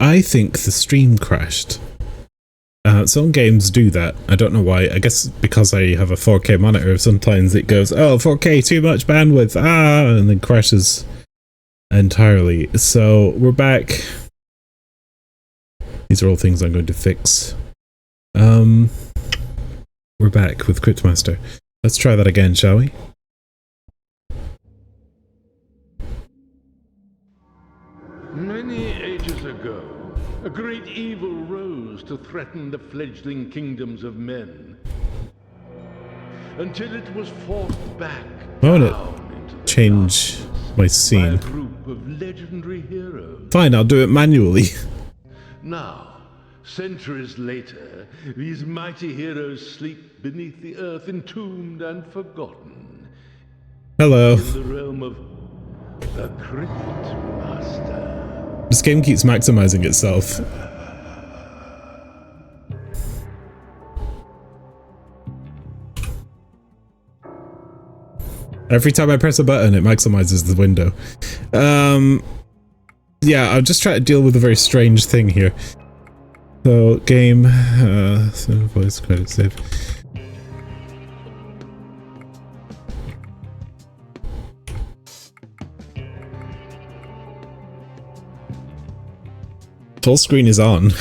I think the stream crashed. Some games do that. I don't know why. I guess because I have a 4K monitor, sometimes it goes, oh, 4K, too much bandwidth, and then crashes entirely. So we're back. These are all things I'm going to fix. We're back with Cryptmaster. Let's try that again, shall we? Many ages ago, a great evil rose to threaten the fledgling kingdoms of men, until it was forced back I want down into the change my scene. by a group of legendary heroes. Fine, I'll do it manually. Now, centuries later, these mighty heroes sleep beneath the earth, entombed and forgotten. Hello. In the realm of the Cryptmaster. This game keeps maximizing itself. Every time I press a button, it maximizes the window. Yeah, I'll just try to deal with a very strange thing here. So, game, so voice credit save. Full screen is on.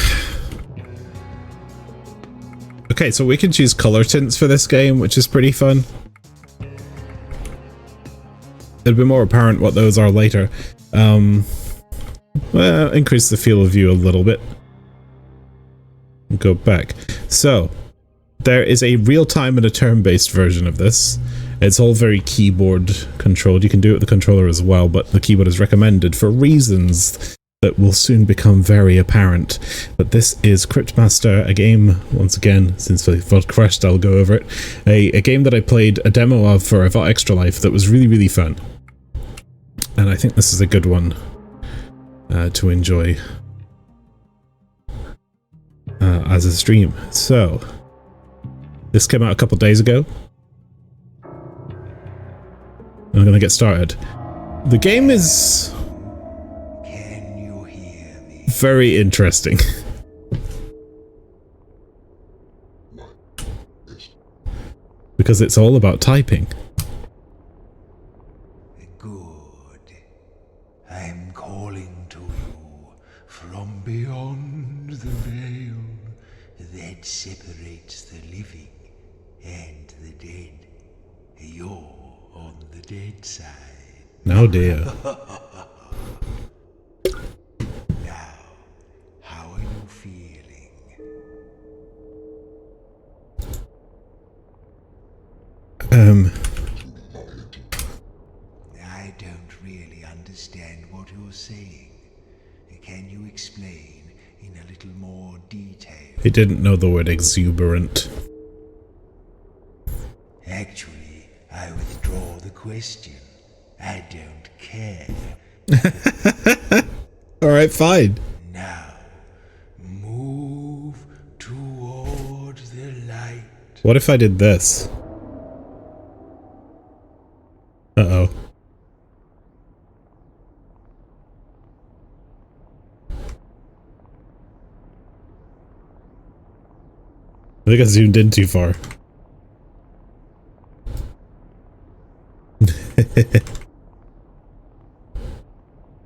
Okay, so we can choose color tints for this game, which is pretty fun. It'll be more apparent what those are later. Well, increase the field of view a little bit. Go back. So, there is a real-time and a turn-based version of this. It's all very keyboard controlled. You can do it with the controller as well, but the keyboard is recommended for reasons that will soon become very apparent. But this is Cryptmaster, a game, once again, since the VOD crashed, I'll go over it. A game that I played a demo of for a VOD Extra Life that was really, really fun. And I think this is a good one to enjoy as a stream. So, this came out a couple days ago. I'm gonna get started. The game is very interesting. Because it's all about typing. Good. I'm calling to you from beyond the veil that separates the living and the dead. You're on the dead side. Oh dear. I don't really understand what you're saying. Can you explain in a little more detail? He didn't know the word exuberant. Actually, I withdraw the question. I don't care. Alright, fine. Now, move toward the light. What if I did this? Uh-oh. I think I zoomed in too far.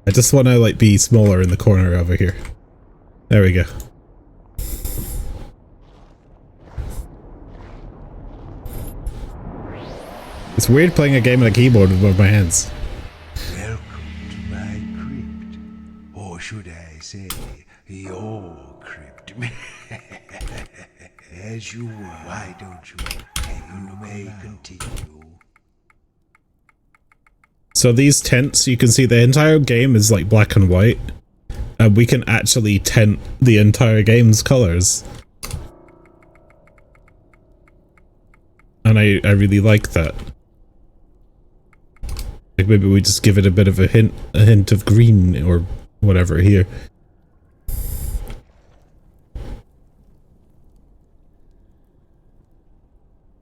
I just want to like be smaller in the corner over here. There we go. It's weird playing a game on a keyboard with both my hands. Welcome to my crypt. Or should I say, your crypt. As you were. Why don't you? You may continue. So these tents, you can see the entire game is like black and white. And we can actually tint the entire game's colors. And I really like that. Like maybe we just give it a bit of a hint of green or whatever here.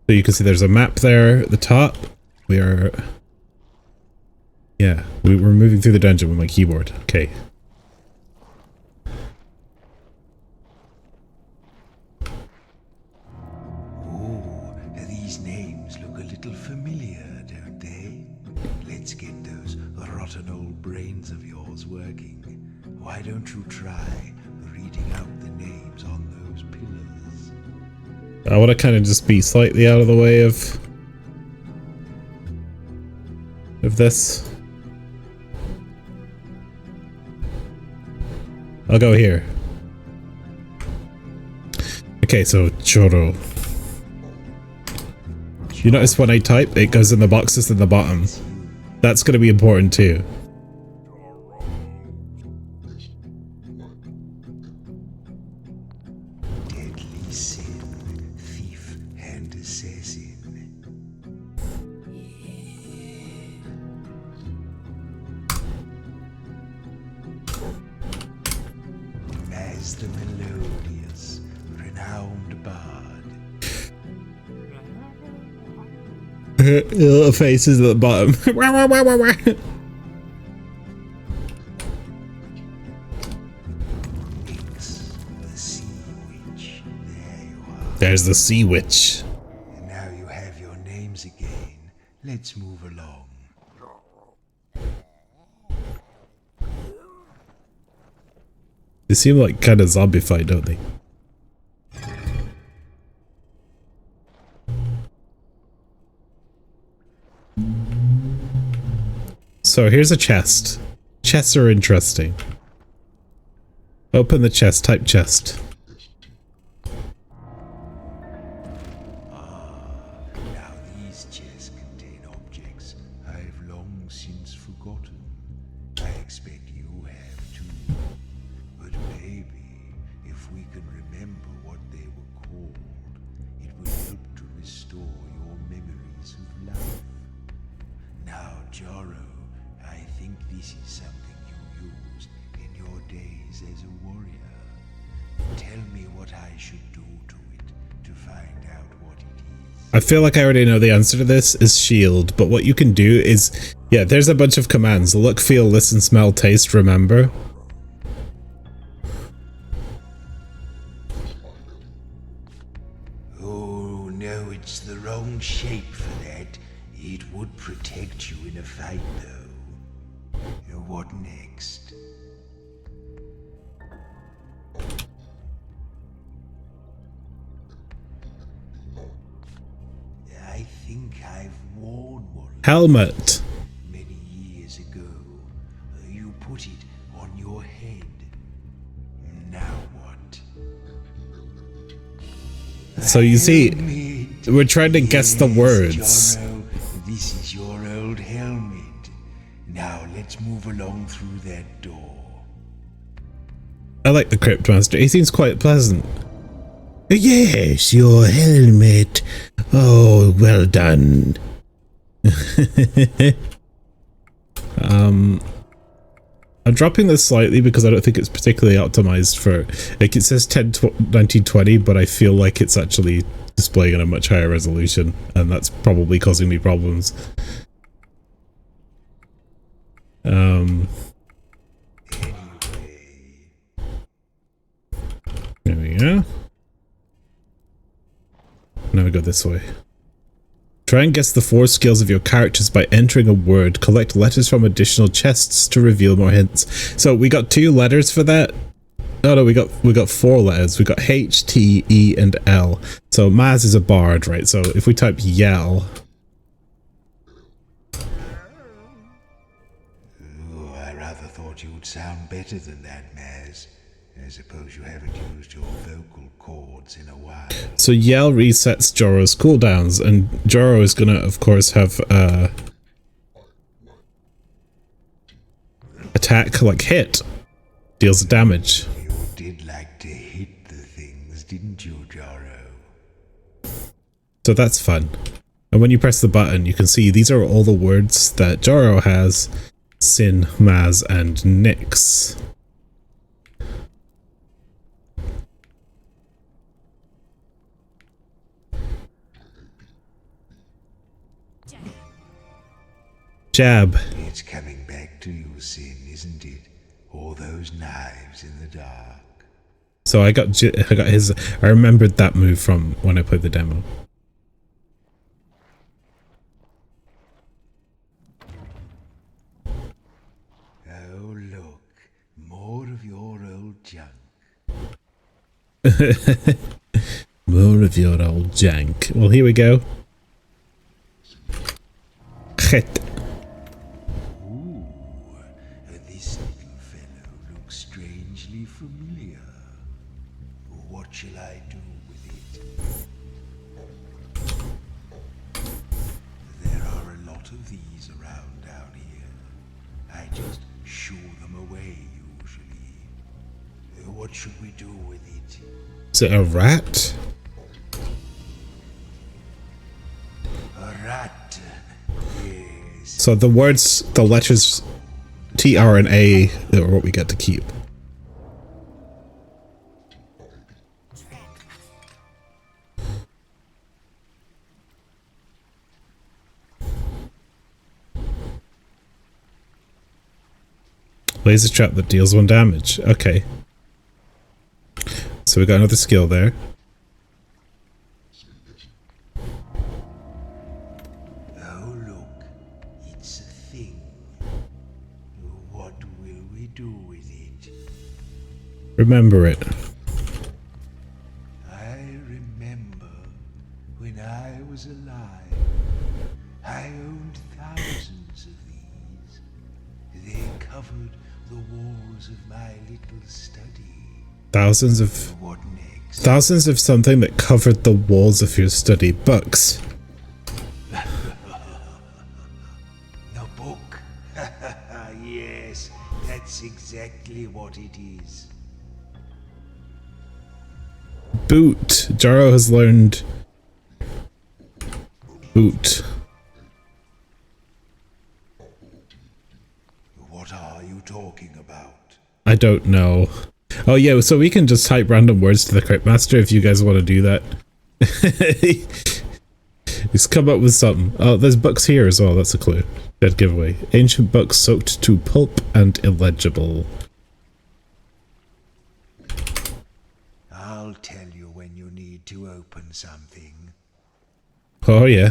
So you can see there's a map there at the top. We are Yeah, we were moving through the dungeon with my keyboard. Okay. Oh, these names look a little familiar, don't they? Let's get those rotten old brains of yours working. Why don't you try reading out the names on those pillars? I want to kind of just be slightly out of the way of this. I'll go here. Okay, so Choro. You notice when I type, it goes in the boxes at the bottom. That's going to be important too. Deadly sin, thief and assassin. As the melodious, renowned bard. Little faces at the bottom. Nix, the sea witch. There you are. There's the sea witch. And now you have your names again. Let's move along. They seem like kind of zombified, don't they? So here's a chest. Chests are interesting. Open the chest, type chest. Now these chests contain objects I've long since forgotten. I expect you have too. But maybe if we can remember what they were called, it will help to restore your memories of life. Now, Jaro, I think this is something you used in your days as a warrior. Tell me what I should do to it to find out what it is. I feel like I already know the answer to this is shield, but what you can do is, yeah, there's a bunch of commands. Look, feel, listen, smell, taste, remember. Oh, no, it's the wrong shape for that. It would protect you in a fight, though. What next? I think I've worn one Helmet. many years ago. You put it on your head. Now what? So you see, Helmet. we're trying to guess the Yes, words. Jono, this is your old helmet. Now let's move along through that door. I like the Cryptmaster. He seems quite pleasant. Yes, your helmet. Oh, well done. I'm dropping this slightly because I don't think it's particularly optimized for, like, it says 1920, but I feel like it's actually displaying at a much higher resolution, and that's probably causing me problems. There we go. Now we go this way. Try and guess the 4 skills of your characters by entering a word. Collect letters from additional chests to reveal more hints. So we got 2 letters for that. Oh no, we got 4 letters. We got H, T, E, and L. So Maz is a bard, right? So if we type yell. Oh, I rather thought you would sound better than that, Maz. I suppose you haven't used your vocal cords in a while. So yell resets Joro's cooldowns, and Joro is gonna, of course, have attack like hit, deals damage. You did like to hit the things, didn't you, Jaro? So that's fun. And when you press the button, you can see these are all the words that Joro has: Sin, Maz, and Nyx. Jab. it's coming back to you, Sin, isn't it? All those knives in the dark. So I got his. I remembered that move from when I played the demo. Oh, look. More of your old junk. More of your old jank. Well, here we go. Shit. Ooh, this little fellow looks strangely familiar. What shall I do with it? There are a lot of these around down here. I just shoo them away usually. What should we do with it? Is it a rat? A rat. Yes. So the words, the letters T, R, and A are what we get to keep. Laser trap that deals 1 damage. Okay. So we got another skill there. Oh, look. It's a thing. What will we do with it? Remember it. I remember when I was alive. I owned thousands of these. They covered the walls of my little study. Thousands of something that covered the walls of your study. Books. The book. Yes, that's exactly what it is. Boot. Jaro has learned boot. What are you talking about? I don't know. Oh yeah, so we can just type random words to the Cryptmaster if you guys want to do that. Just come up with something. Oh, there's books here as well, that's a clue. Dead giveaway. Ancient books soaked to pulp and illegible. I'll tell you when you need to open something. Oh yeah.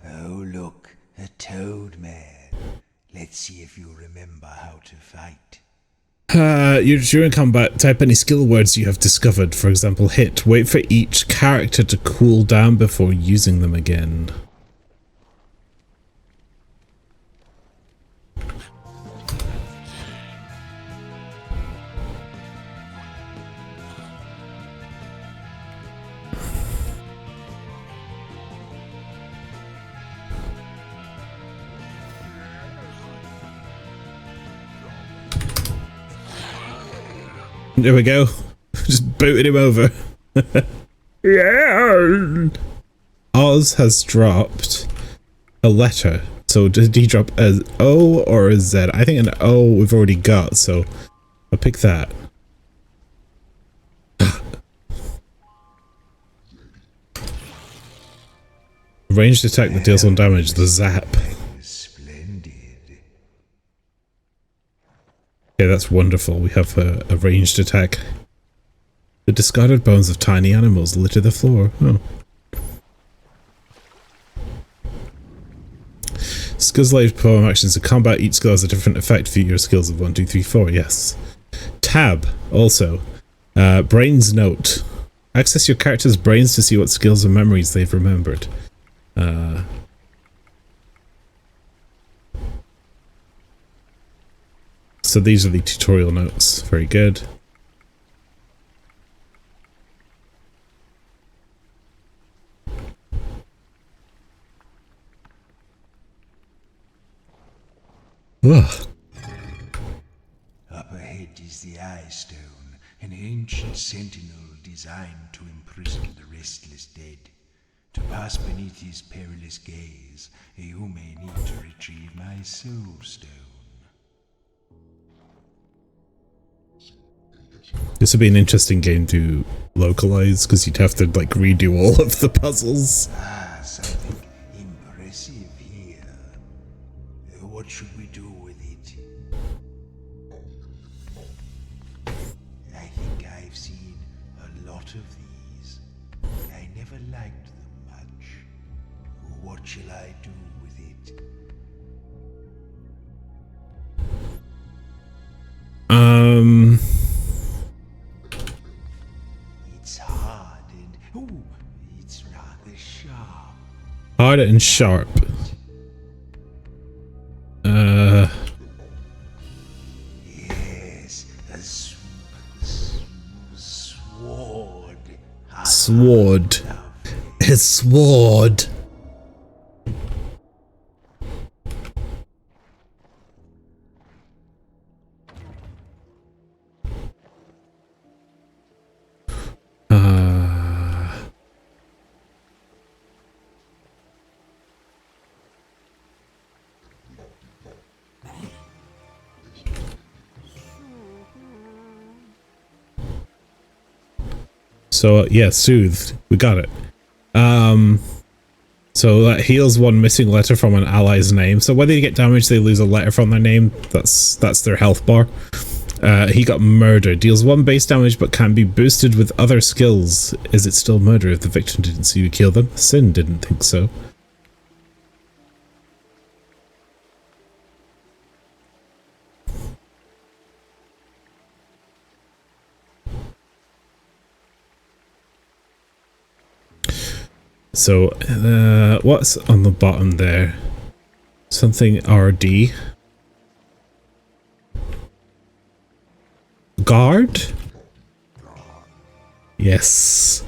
Oh, look, a toad man. Let's see if you remember how to fight. During combat, type any skill words you have discovered. For example, hit. Wait for each character to cool down before using them again. There we go. Just booted him over. Yeah. Oz has dropped a letter. So did he drop an O or a Z? I think an O we've already got, so I'll pick that. Ranged attack that deals 1 damage, the zap. Splendid. Okay, that's wonderful. We have a ranged attack. The discarded bones of tiny animals litter the floor. Oh. Skills like perform actions in combat. Each skill has a different effect for your skills of 1, 2, 3, 4. Yes. Tab, also. Brains note. Access your character's brains to see what skills and memories they've remembered. So these are the tutorial notes. Very good. Ugh. Up ahead is the Eye Stone, an ancient sentinel designed to imprison the restless dead. To pass beneath his perilous gaze, you may need to retrieve my Soul Stone. This would be an interesting game to localize, because you'd have to like redo all of the puzzles. Ah, something impressive here. What should we do with it? I think I've seen a lot of these. I never liked them much. What shall I do with it? It's hard and it's rather sharp. Hard and sharp. Yes, a sword. Sword. A sword. So yeah, soothed. We got it. So that heals one missing letter from an ally's name. So whether you get damaged, they lose a letter from their name. That's their health bar. He got murder. Deals 1 base damage, but can be boosted with other skills. Is it still murder if the victim didn't see you kill them? Sin didn't think so. So, what's on the bottom there? Something RD. Guard? Yes.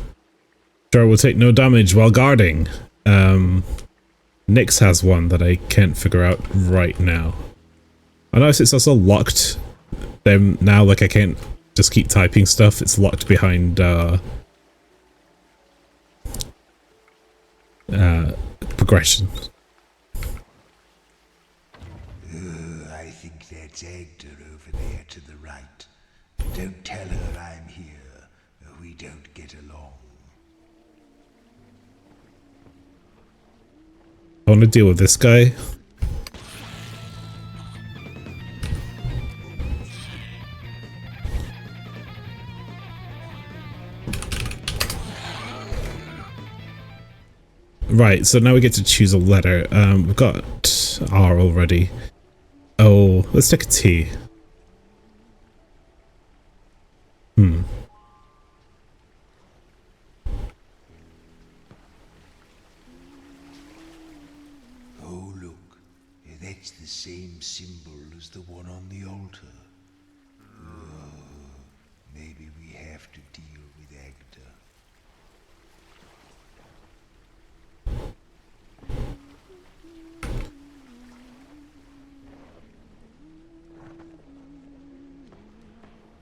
Sure, will take no damage while guarding. Nyx has one that I can't figure out right now. I notice it's also locked. Them now, like I can't just keep typing stuff. It's locked behind progression. I think that's Agda over there to the right. Don't tell her I'm here. We don't get along. I want to deal with this guy. Right, so now we get to choose a letter. We've got R already. Oh, let's take a T. Oh, look. That's the same symbol as the one on the altar. Maybe we have to deal with Agda.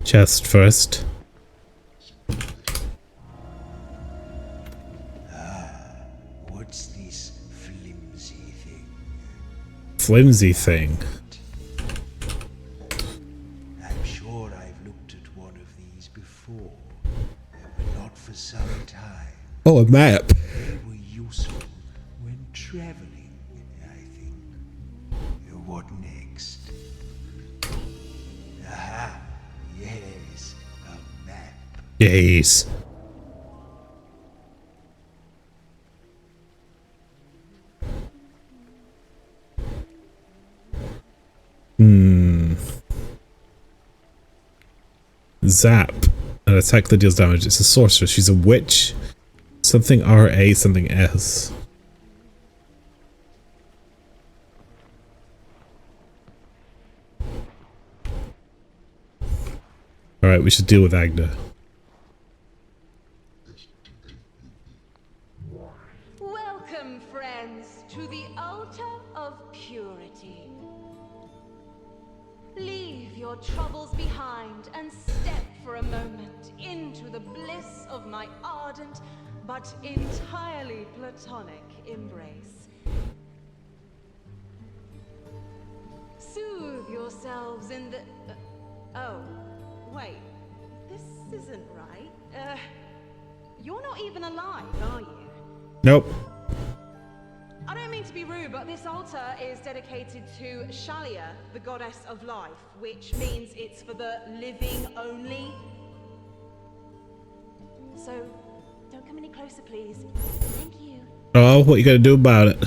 Chest first. What's this flimsy thing? Flimsy thing. I'm sure I've looked at one of these before, but not for some time. Oh, a map. They were useful when traveling, I think. What next? Aha! Yes, a map. Yes. Zap. An attack that deals damage. It's a sorceress. She's a witch. Something RA, something S. Alright, we should deal with Agda. Welcome, friends, to the altar of purity. Leave your troubles behind and step for a moment into the bliss of my ardent but entirely platonic embrace. Soothe yourselves in the... oh, wait. This isn't right. You're not even alive, are you? Nope. I don't mean to be rude, but this altar is dedicated to Shalia, the goddess of life, which means it's for the living only. So, don't come any closer, please. Thank you. Oh, what you gonna do about it?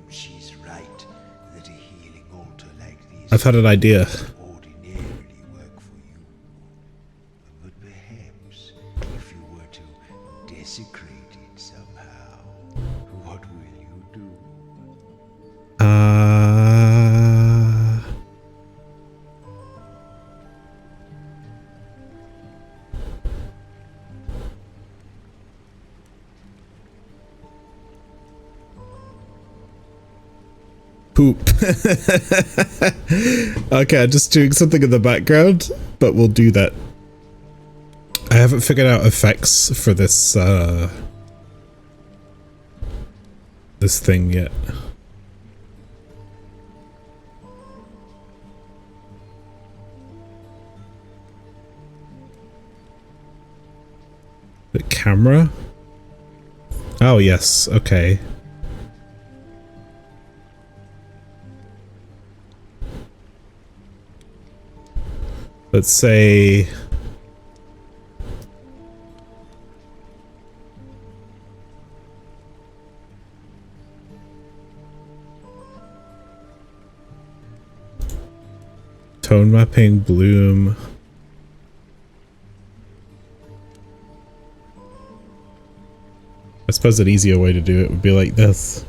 She's right that a healing altar like this I've had an idea. ordinarily work for you. But perhaps if you were to desecrate it somehow, what will you do? Poop. Okay, I'm just doing something in the background, but we'll do that. I haven't figured out effects for this this thing yet. The camera? Oh yes, okay. Let's say tone mapping, bloom. I suppose an easier way to do it would be like this.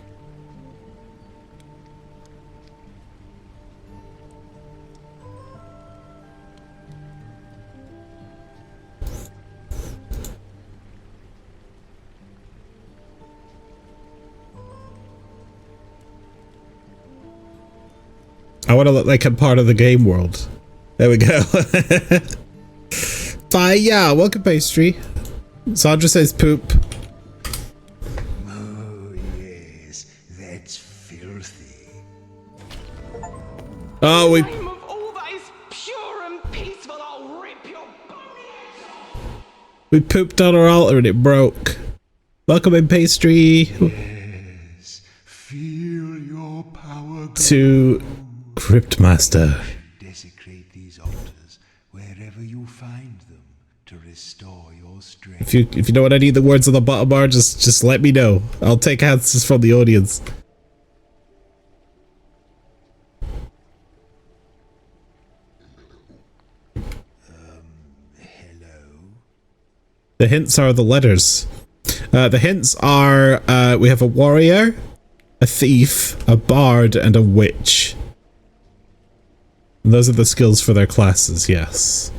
I want to look like I'm part of the game world. There we go. Bye, yeah, welcome pastry. Sandra says poop. Oh yes, that's filthy. Oh, we Name of all that is pure and peaceful, I'll rip your we pooped on our altar and it broke. Welcome in pastry Yes, feel your power go. to Cryptmaster. Desecrate these altars wherever you find them to restore your strength. If you know what any of the words on the bottom are, just let me know. I'll take answers from the audience. Hello? The hints are the letters. The hints are we have a warrior, a thief, a bard, and a witch. And those are the skills for their classes, yes.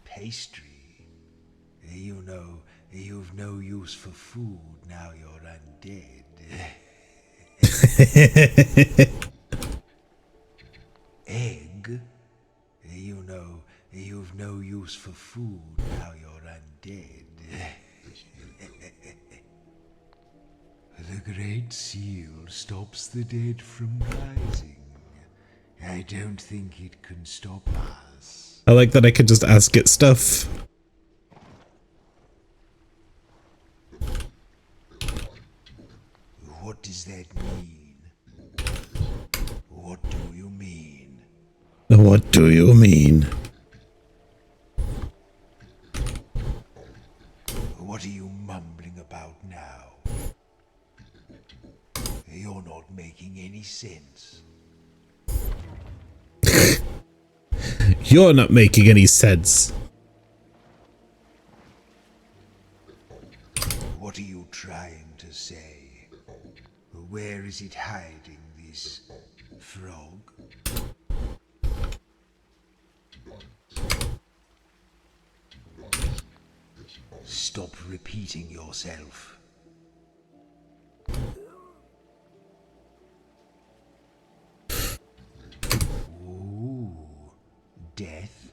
Pastry. You know, you've no use for food now you're undead. Egg. You know, you've no use for food now you're undead. The Great Seal stops the dead from rising. I don't think it can stop us. I like that I can just ask it stuff. What does that mean? What do you mean? What do you mean? What are you mumbling about now? You're not making any sense. You're not making any sense. What are you trying to say? Where is it hiding, this frog? Stop repeating yourself. Ooh, death.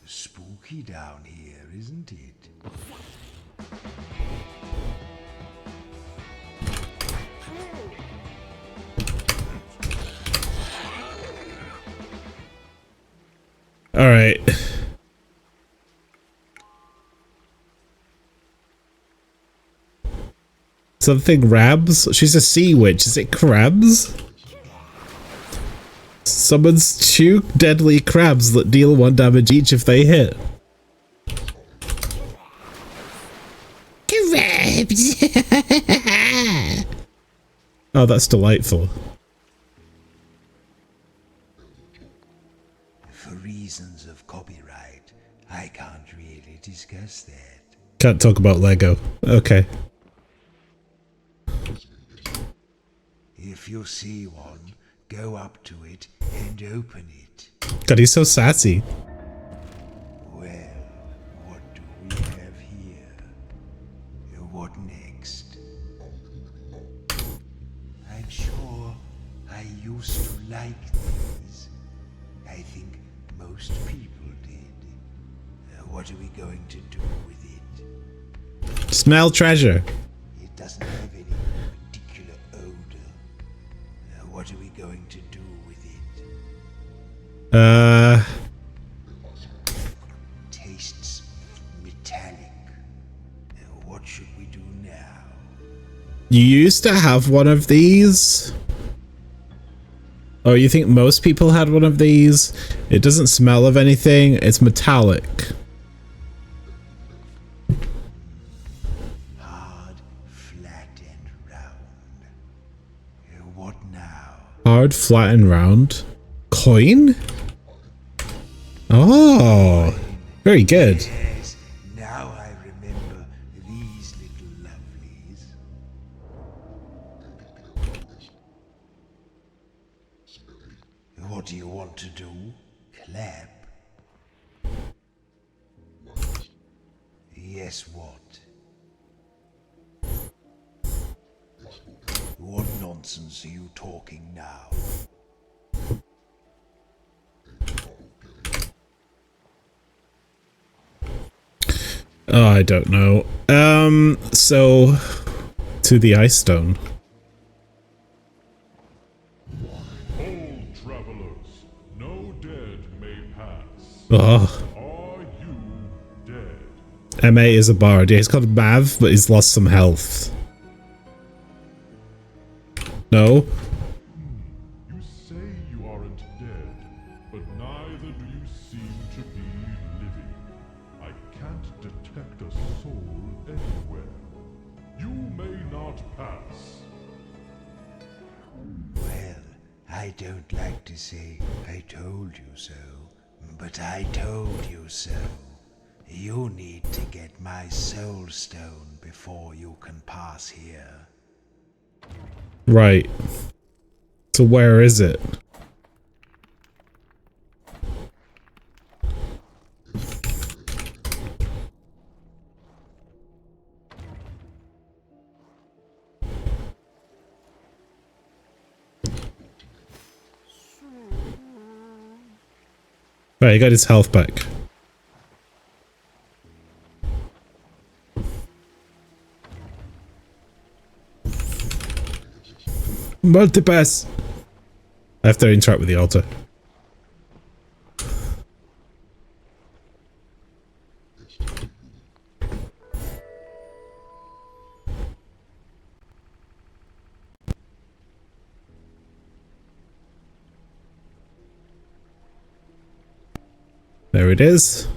Spooky down here, isn't it? All right. Something Rabs? She's a sea witch. Is it crabs? Summons 2 deadly crabs that deal 1 damage each if they hit. Crabs! Oh, that's delightful. For reasons of copyright, I can't really discuss that. Can't talk about Lego. Okay. If you see one, go up to it and open it. God, he's so sassy. Well, what do we have here? What next? I'm sure I used to like these. I think most people did. What are we going to do with it? Smell treasure. It doesn't have any particular odor. What are we going to do with it? Tastes metallic. What should we do now? You used to have one of these? Oh, you think most people had one of these? It doesn't smell of anything. It's metallic. Hard, flat, and round. What now? Hard, flat, and round. Coin? Oh, very good. Yes, now I remember these little lovelies. What do you want to do? Clap? Yes, what? What nonsense are you talking now? Oh, I don't know. So to the ice stone. Old travelers, no dead may pass. Oh. Are you dead? MA is a bard. Yeah, he's called Mav, but he's lost some health. No? You say you aren't dead, but neither do you seem to be living. I can't detect a soul anywhere. You may not pass. Well, I don't like to say I told you so, but I told you so. You need to get my soul stone before you can pass here. Right. So where is it? Right, he got his health back. Multipass! I have to interact with the altar. There it is.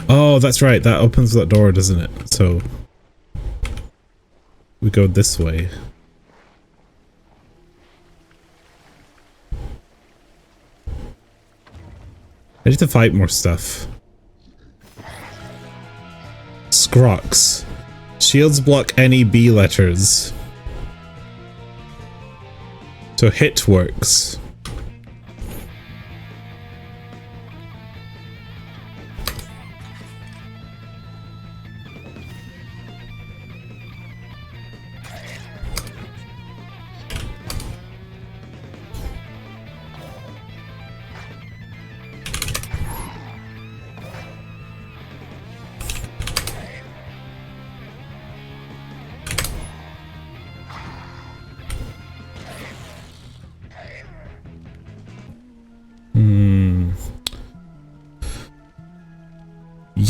Oh, that's right. That opens that door, doesn't it? So we go this way. I need to fight more stuff. Scrox. Shields block any B letters. So hit works.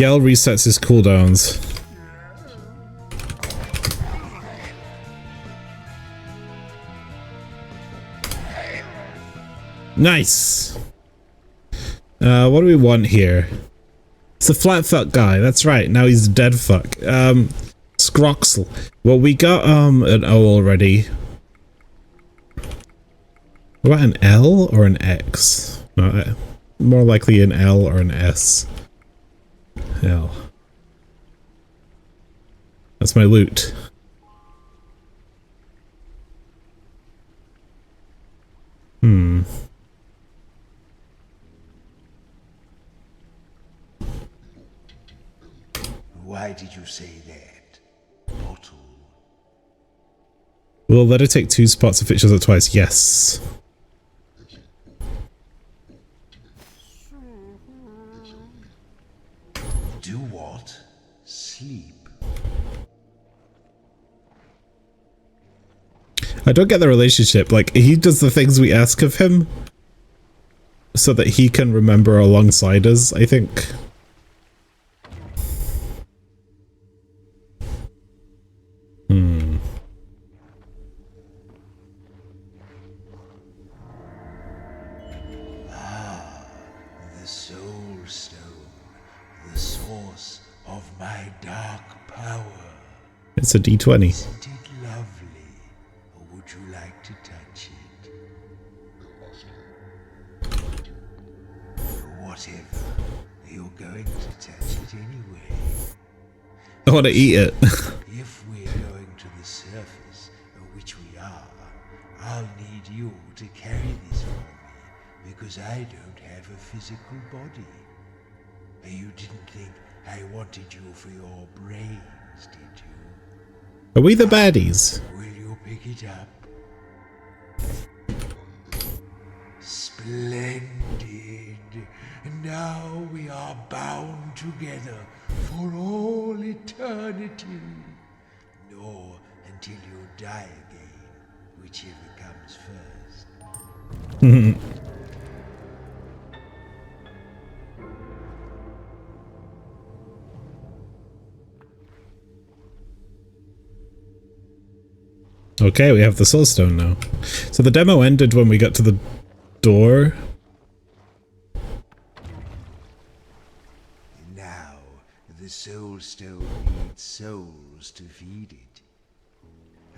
Yell resets his cooldowns. Nice. What do we want here? It's a flat fuck guy. That's right. Now he's dead fuck. Scroxel. Well, we got an O already. What about an L or an X? No, more likely an L or an S. L. That's my loot. Why did you say that? Bottle. Will let it take 2 spots if it shows up twice? Yes. Do what? Sleep. I don't get the relationship. Like, he does the things we ask of him so that he can remember alongside us, I think. The Soul Stone, the source of my dark power. It's a D20. Isn't it lovely? Or would you like to touch it? Whatever. You're going to touch it anyway. I want to eat it. If we're going to the surface, which we are, I'll need you to carry this for me, because I don't have a physical body. You didn't think I wanted you for your brains, did you? Are we the baddies? Will you pick it up? Splendid. Now we are bound together for all eternity. Nor until you die again, whichever comes first. Okay, we have the soul stone now. So the demo ended when we got to the door. Now, the Soul Stone needs souls to feed it.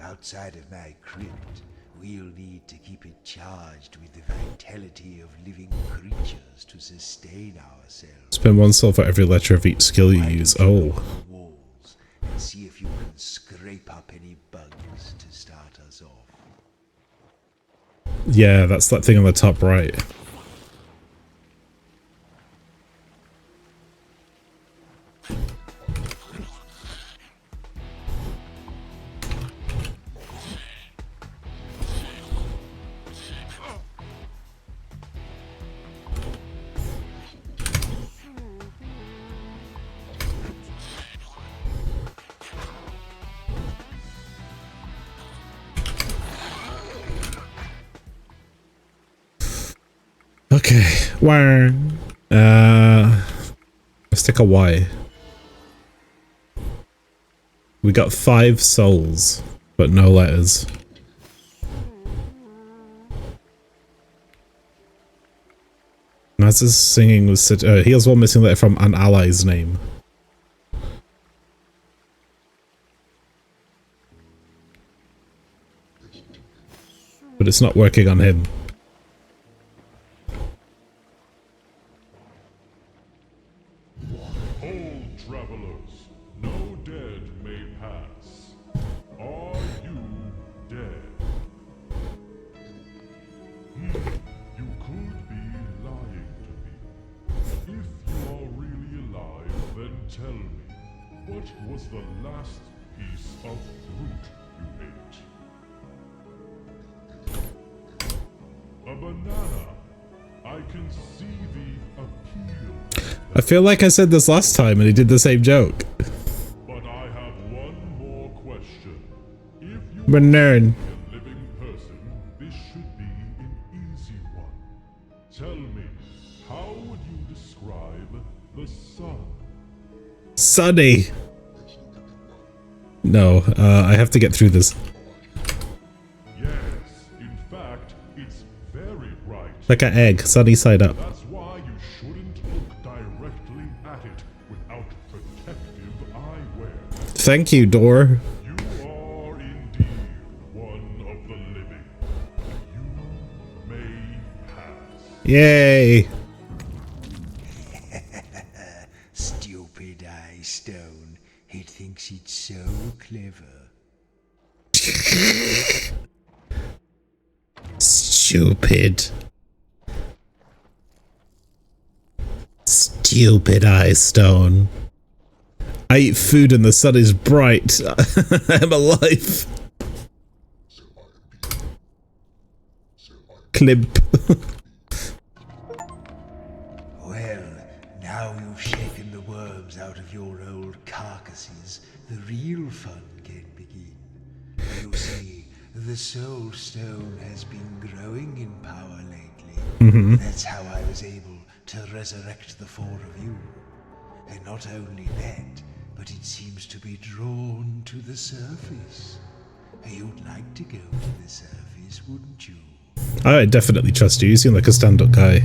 Outside of my crypt, we'll need to keep it charged with the vitality of living creatures to sustain ourselves. Spend 1 soul for every letter of each skill you use. Oh. Walls and see if you can scrape up any bugs to start us off. Yeah, that's that thing on the top right. Okay, where? Let's take a Y. We got 5 souls, but no letters. Naz's singing was he has one missing letter from an ally's name. But it's not working on him. Hold, travelers, no dead may pass. Are you dead? You could be lying to me. If you are really alive, then tell me, what was the last piece of fruit you ate? A banana. I can see the appeal. I feel like I said this last time and he did the same joke. But I have one more question. If you Banana. are a living person, this should be an easy one. Tell me, how would you describe the sun? Sunny! No, I have to get through this. Yes, in fact, it's very bright. Like an egg, sunny side up. That's why you shouldn't look directly at it without protective eyewear. Thank you, door. You are indeed one of the living. You may pass. Yay! Stupid eye stone. It thinks it's so clever. Stupid. Stupid eye stone. I eat food and the sun is bright. I'm alive. Climp. Well, now you've shaken the worms out of your old carcasses, the real fun can begin. You see, the Soul Stone has been growing in power lately. That's how I was able to resurrect the four of you. And not only that, but it seems to be drawn to the surface. You'd like to go to the surface, wouldn't you? I definitely trust you. You seem like a stand-up guy.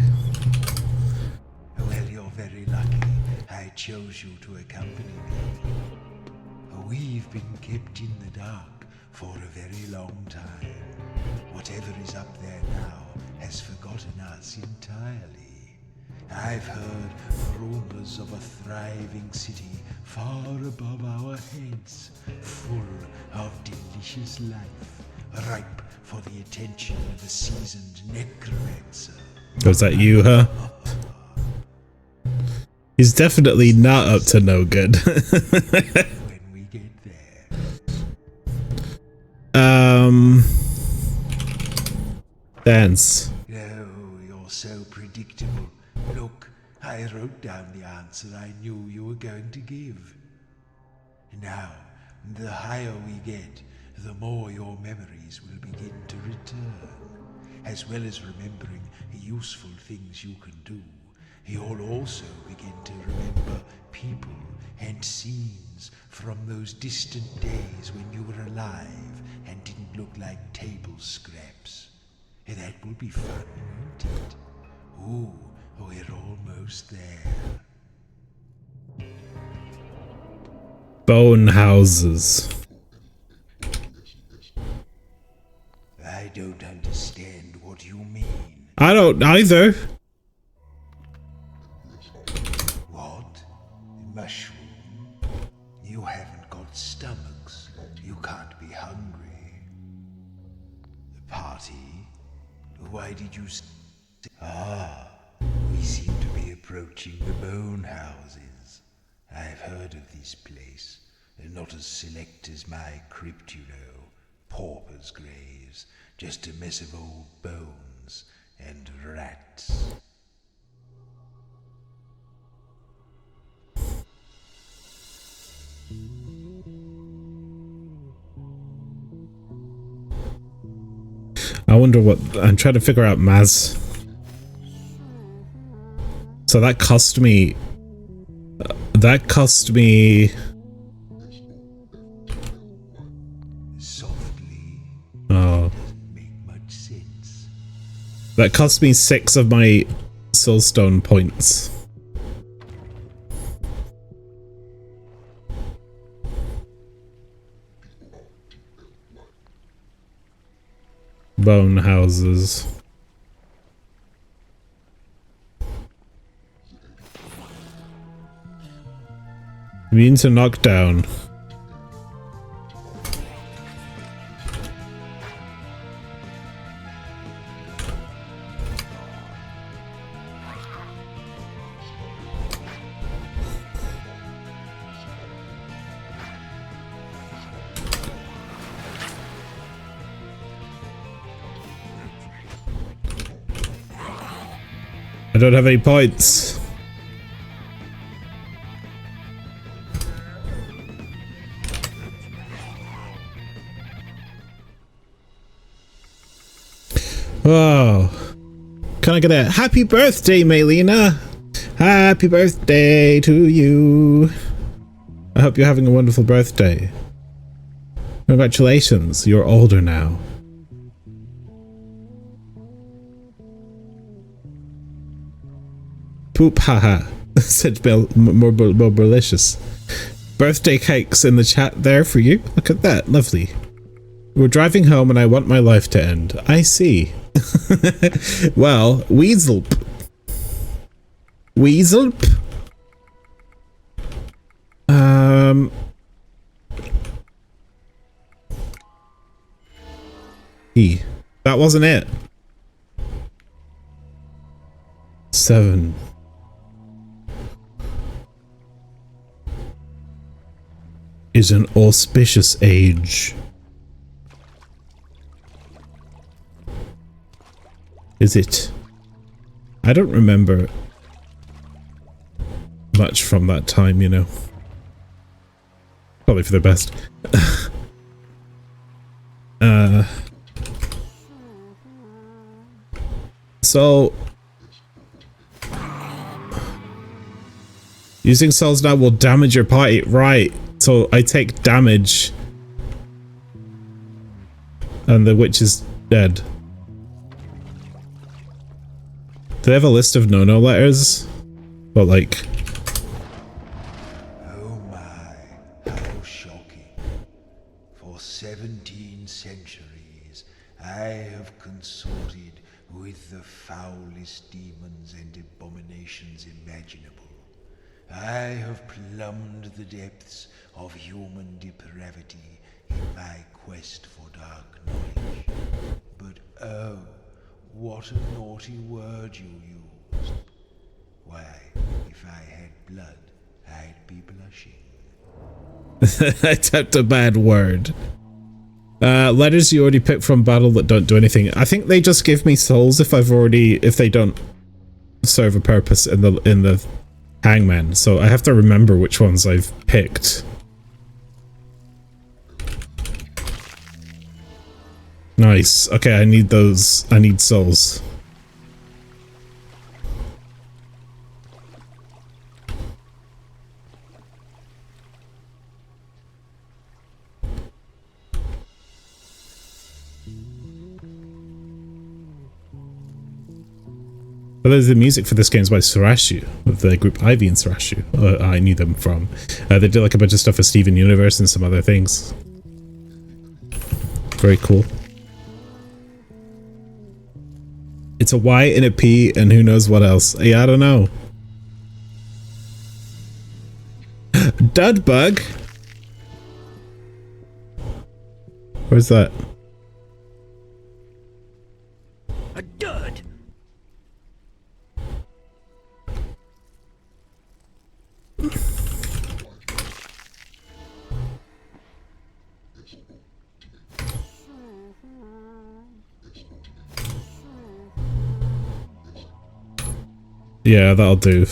Well, you're very lucky I chose you to accompany me. We've been kept in the dark for a very long time. Whatever is up there now has forgotten us entirely. I've heard rumors of a thriving city far above our heads, full of delicious life, ripe for the attention of a seasoned necromancer. Was that you, huh? He's definitely not up to no good. When we get there. Dance. Oh, you're so predictable. Look, I wrote down the answer I knew you were going to give. Now, the higher we get, the more your memories will begin to return. As well as remembering useful things you can do, you'll also begin to remember people and scenes from those distant days when you were alive and didn't look like table scraps. That will be fun, won't it? Ooh, we're almost there. Bone houses. I don't understand what you mean. I don't either. What? Mushroom? You haven't got stomachs. You can't be hungry. The party? Why did you Ah, we seem to be approaching the bone houses. I've heard of this place. They're not as select as my crypt, you know. Paupers' graves. Just a mess of old bones and rats. I wonder what... I'm trying to figure out Maz. So that cost me... Softly. Oh. Doesn't make much sense. That cost me 6 of my soulstone points. Bone houses. Immune to knockdown. I don't have any points. Oh. Can I get a happy birthday, Maylena? Happy birthday to you. I hope you're having a wonderful birthday. Congratulations, you're older now. Poop haha, said Bill, more delicious. Birthday cakes in the chat there for you. Look at that, lovely. We're driving home and I want my life to end. I see. Well, Weaselp. Weaselp? That wasn't it. 7. Is an auspicious age. Is it? I don't remember much from that time, you know. Probably for the best. So using souls now will damage your party, right? So I take damage and the witch is dead. Do they have a list of no-no letters? But like, Oh my, how shocking. For 17 centuries, I have consorted with the foulest demons and abominations imaginable. I have plumbed the depths of human depravity in my quest for dark knowledge. But oh, what a naughty word you used. Why, if I had blood, I'd be blushing. I typed a bad word. Letters you already picked from battle that don't do anything. I think they just give me souls if they don't serve a purpose in the hangman. So I have to remember which ones I've picked. Nice. Okay, I need those. I need souls. But there's the music for this game is by Surashu, of the group Ivy and Surashu. I knew them from. They did like a bunch of stuff for Steven Universe and some other things. Very cool. It's a Y and a P and who knows what else. Yeah, I don't know. Dudbug? Where's that? A dud. Yeah, that'll do.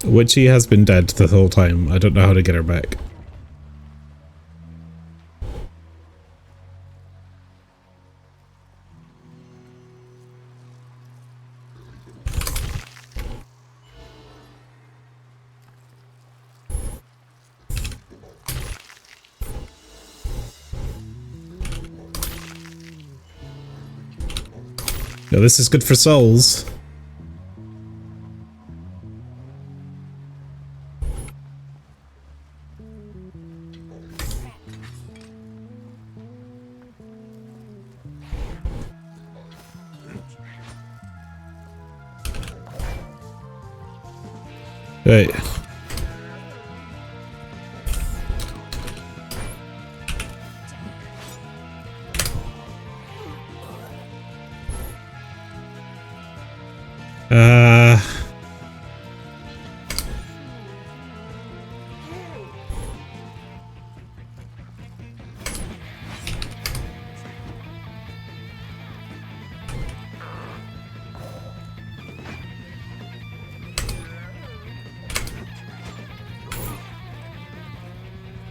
Witchy has been dead the whole time. I don't know how to get her back. Now this is good for souls. Right.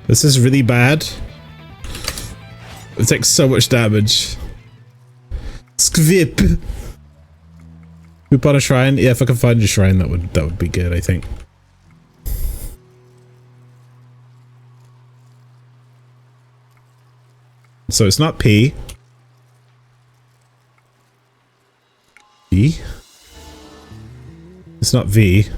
This is really bad. It takes so much damage. Skvip. Poop on a shrine? Yeah, if I can find a shrine, that would be good, I think. So it's not P. V. It's not V.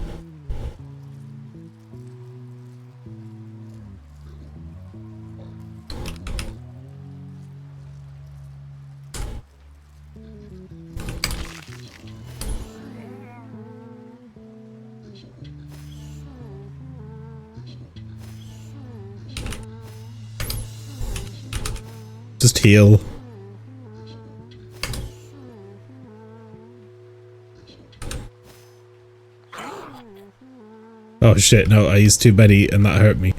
Just heal. Oh shit, no, I used too many and that hurt me.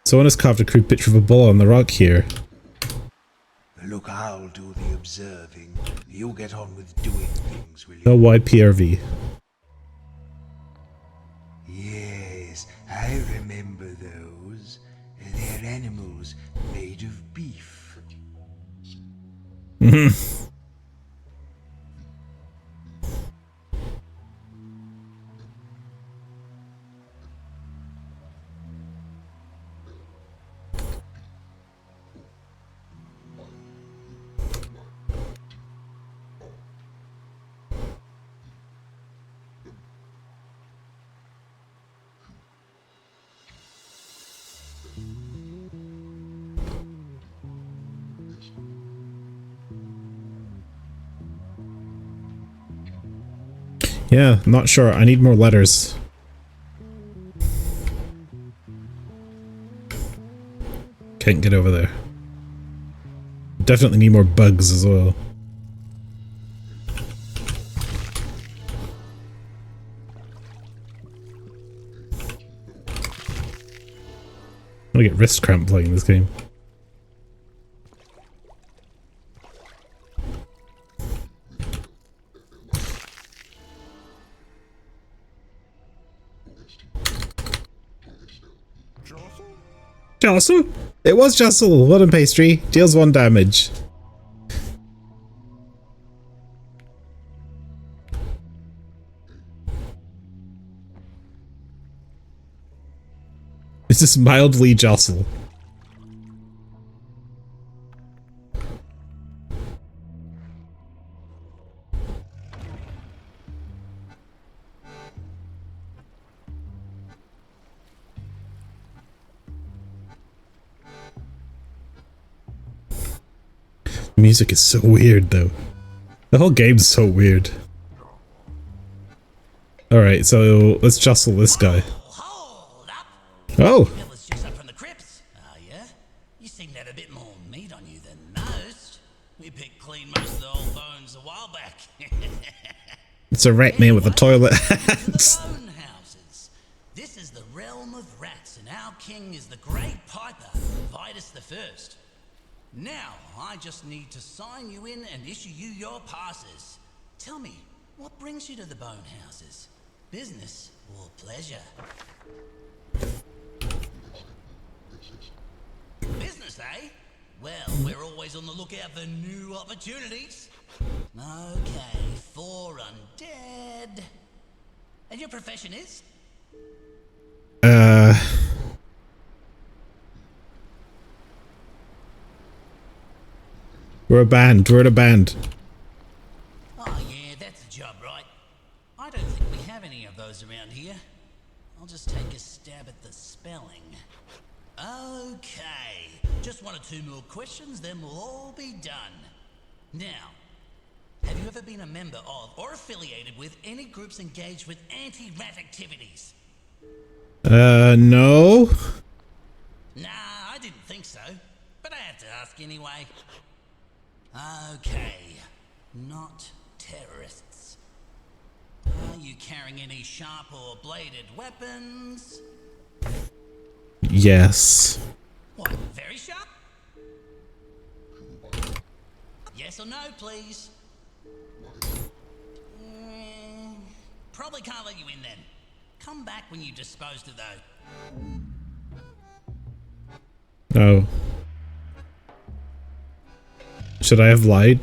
Someone has carved a crude picture of a bull on the rock here. Look, I'll do the observing. You get on with doing things, will you? No YPRV. Yes, I remember those. They're animals made of beef. Yeah, not sure. I need more letters. Can't get over there. Definitely need more bugs as well. I'm gonna get wrist cramp playing this game. Jostle? It was Jostle! Wooden pastry. Deals 1 damage. It's just mildly Jostle. The music is so weird though. The whole game's so weird. Alright, so let's jostle this guy. Hold up. Oh! It was just up from the crypts. Oh yeah? You seem to have a bit more meat on you than most. We picked clean most of the old bones a while back. It's a rat man with a toilet hat. The bone houses. This is the realm of rats, and our king is the great piper, Vitus the First. Now, I just need to sign you in and issue you your passes. Tell me, what brings you to the bone houses? Business or pleasure? Business, eh? Well, we're always on the lookout for new opportunities. Okay, 4 undead. And your profession is? We're a band. We're in a band. Oh yeah, that's a job, right? I don't think we have any of those around here. I'll just take a stab at the spelling. Okay, just 1 or 2 more questions, then we'll all be done. Now, have you ever been a member of or affiliated with any groups engaged with anti-rat activities? No. Nah, I didn't think so, but I had to ask anyway. Okay, not terrorists. Are you carrying any sharp or bladed weapons? Yes. What, very sharp? Yes or no, please? Probably can't let you in then. Come back when you've disposed of those. Oh. Should I have lied?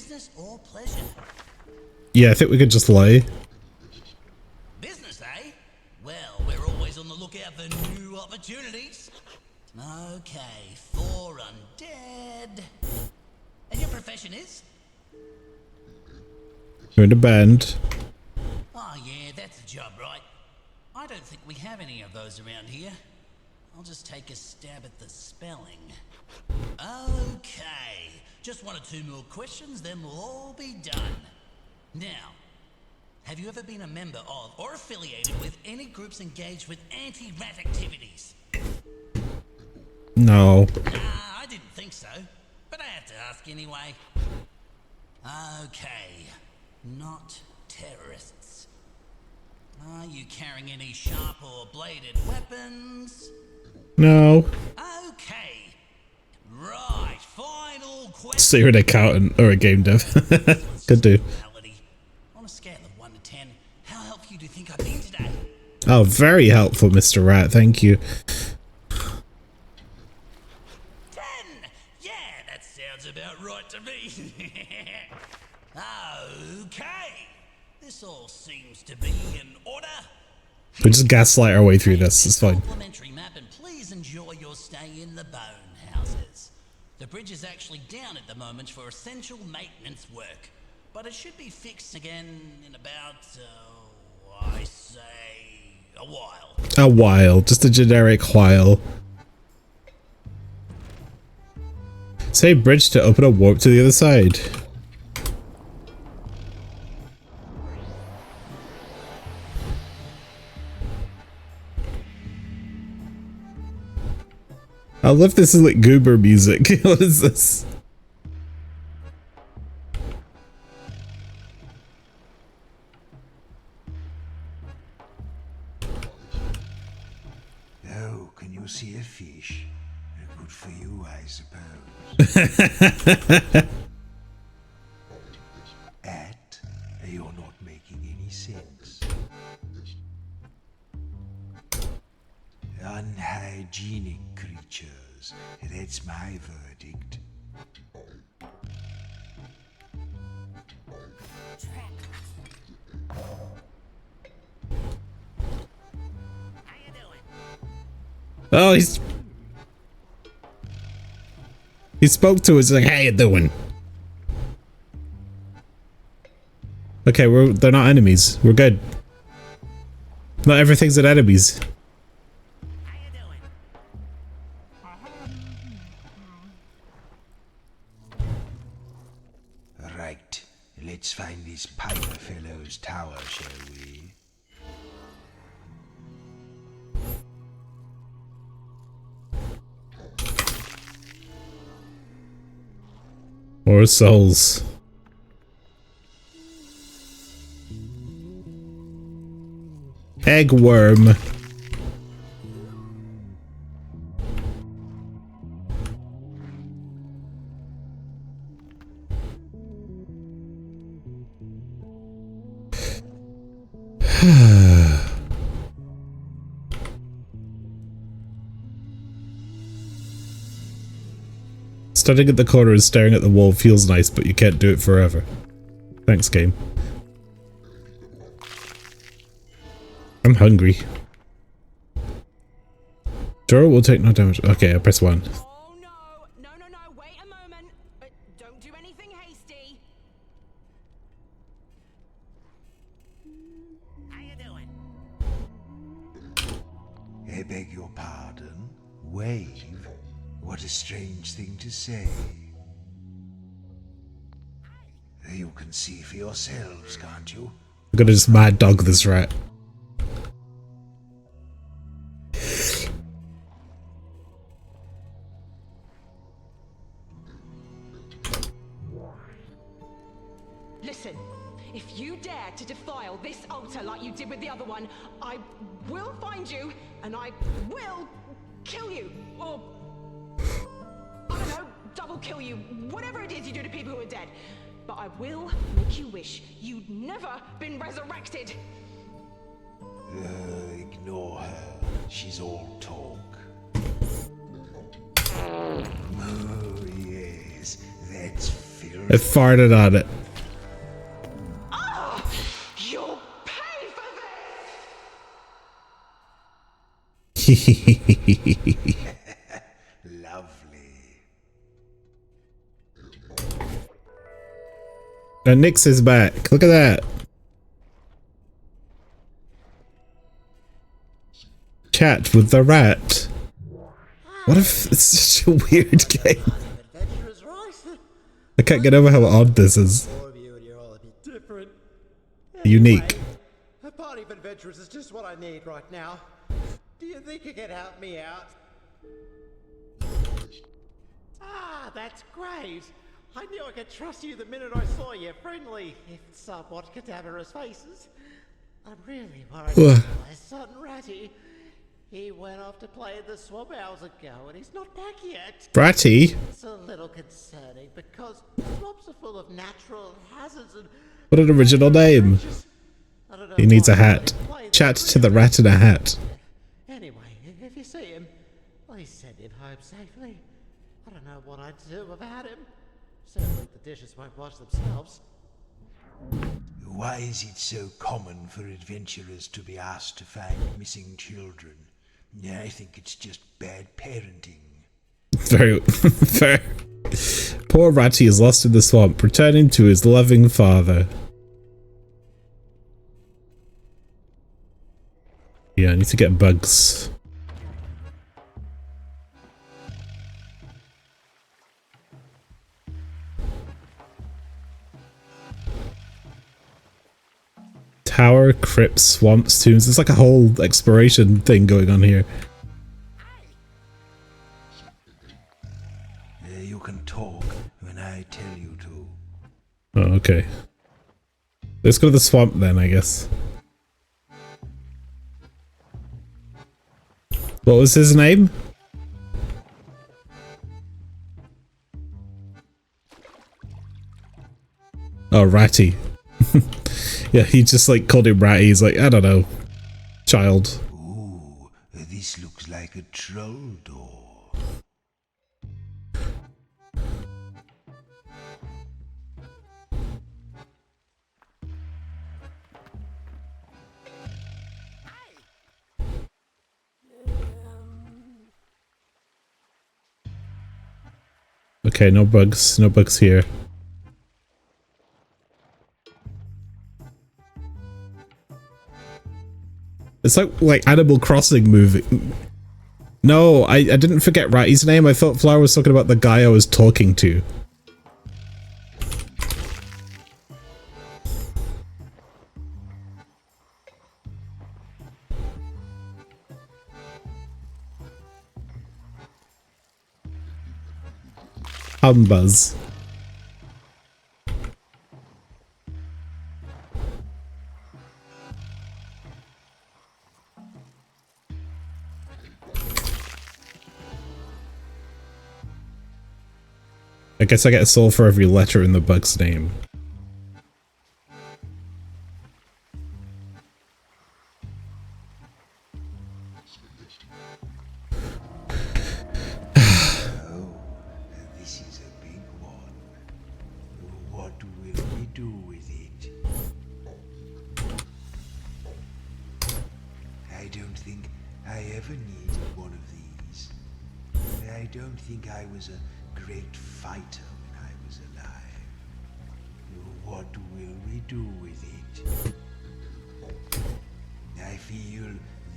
Business or pleasure? Yeah, I think we could just lie. Business, eh? Well, we're always on the lookout for new opportunities. Okay, 4 undead. And your profession is? You're in a band. Oh yeah, that's a job, right? I don't think we have any of those around here. I'll just take a stab at the spelling. Okay, just 1 or 2 more questions, then we'll all be done. Now, have you ever been a member of or affiliated with any groups engaged with anti-rat activities? No. Nah, I didn't think so, but I have to ask anyway. Okay, not terrorists. Are you carrying any sharp or bladed weapons? No. Okay. Right, final question. So you're an accountant or a game dev. Could do. On a scale of 1 to 10, how helpful do you think I've been today? Oh, very helpful, Mr. Rat. Thank you. 10! Yeah, that sounds about right to me. Okay. This all seems to be in order. We'll just gaslight our way through this. It's fine. Complimentary map, and please enjoy your stay in the bone houses. The bridge is actually down at the moment for essential maintenance work, but it should be fixed again in about, I say, a while. A while. Just a generic while. Say bridge to open a warp to the other side. I love this is like goober music. What is this? Oh, can you see a fish? Good for you, I suppose. You're not making any sense. Unhygienic creatures. That's my verdict. Oh, he spoke to us like, "How you doing?" Okay, they're not enemies. We're good. Not everything's an enemies. Right, let's find this Piper fellow's tower, shall we? More souls. Egg worm. Standing at the corner and staring at the wall feels nice, but you can't do it forever. Thanks, game. I'm hungry. Dora will take no damage. Okay, I press 1. Oh no, no, wait a moment. Don't do anything hasty. How you doing? I beg your pardon? Wave? What a strange thing to say. You can see for yourselves, can't you? I'm gonna just mad dog this rat. Listen, if you dare to defile this altar like you did with the other one, I will find you and I will kill you. Or, I don't know, double kill you. Whatever it is you do to people who are dead. But I will make you wish you'd never been resurrected. Ignore her. She's all talk. Oh, yes. That's filthy. I farted on it. You'll pay for Lovely. And Nyx is back. Look at that. Chat with the rat. What if it's such a weird game? I can't get over how odd this is. Unique. A party of adventurers is just what I need right now. Do you think you can help me out? Ah, that's great. I knew I could trust you the minute I saw your friendly, if somewhat cadaverous faces. I'm really worried about my son Ratty. He went off to play in the swamp hours ago and he's not back yet. Bratty? It's a little concerning because swamps are full of natural hazards and... What an original name. He needs a hat. Chat to the rat in a hat. Anyway, if you see him, please send him home safely. I don't know what I'd do without him. Certainly the dishes won't wash themselves. Why is it so common for adventurers to be asked to find missing children? I think it's just bad parenting. Very fair. Poor Ratty is lost in the swamp, returning to his loving father. Yeah, I need to get bugs. Tower, crypts, swamps, tombs. It's like a whole exploration thing going on here. You can talk when I tell you to. Oh, okay. Let's go to the swamp then, I guess. What was his name? Oh, Ratty. Yeah, he just like called him Ratty. He's like, I don't know, child. Ooh, this looks like a troll door. Okay, no bugs. No bugs here. It's like Animal Crossing movie. No, I didn't forget Ratty's name. I thought Flower was talking about the guy I was talking to. Humbuzz. I guess I get a soul for every letter in the bug's name. Oh, this is a big one. What will we do with it? I don't think I ever needed one of these. I don't think I was a great fighter when I was alive. What will we do with it? I feel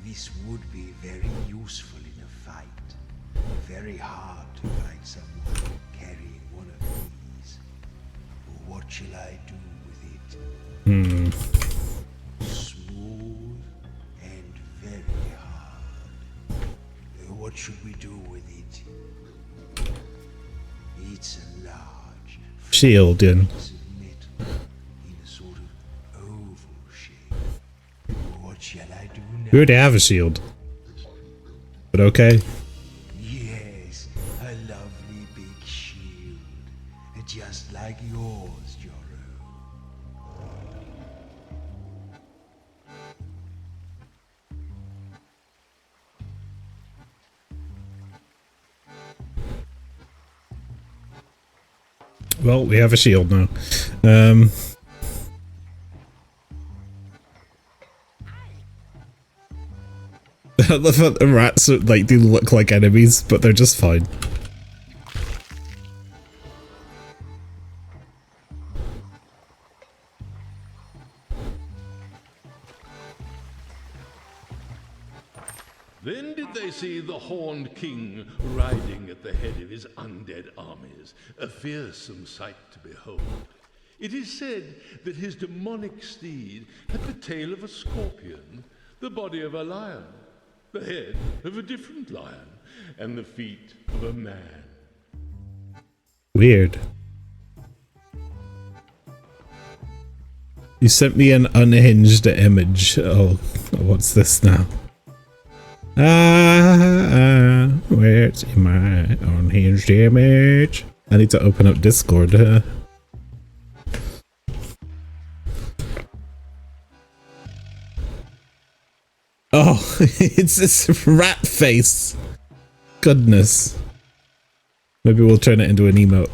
this would be very useful in a fight. Very hard to find someone carrying one of these. What shall I do with it? Smooth and very hard. What should we do with it? It's a large Shield in. piece of metal in a sort of oval shape. What shall I do now? We already have a shield. But okay. Yes, a lovely big shield, just like yours, Joro. Well, we have a shield now. I love how the rats like do look like enemies, but they're just fine. Then did they see the Horned King riding at the head of his undead armies, a fearsome sight to behold. It is said that his demonic steed had the tail of a scorpion, the body of a lion, the head of a different lion, and the feet of a man. Weird. You sent me an unhinged image. Oh, what's this now? Where's my unhinged image? I need to open up Discord. Oh, it's this rat face. Goodness. Maybe we'll turn it into an emote.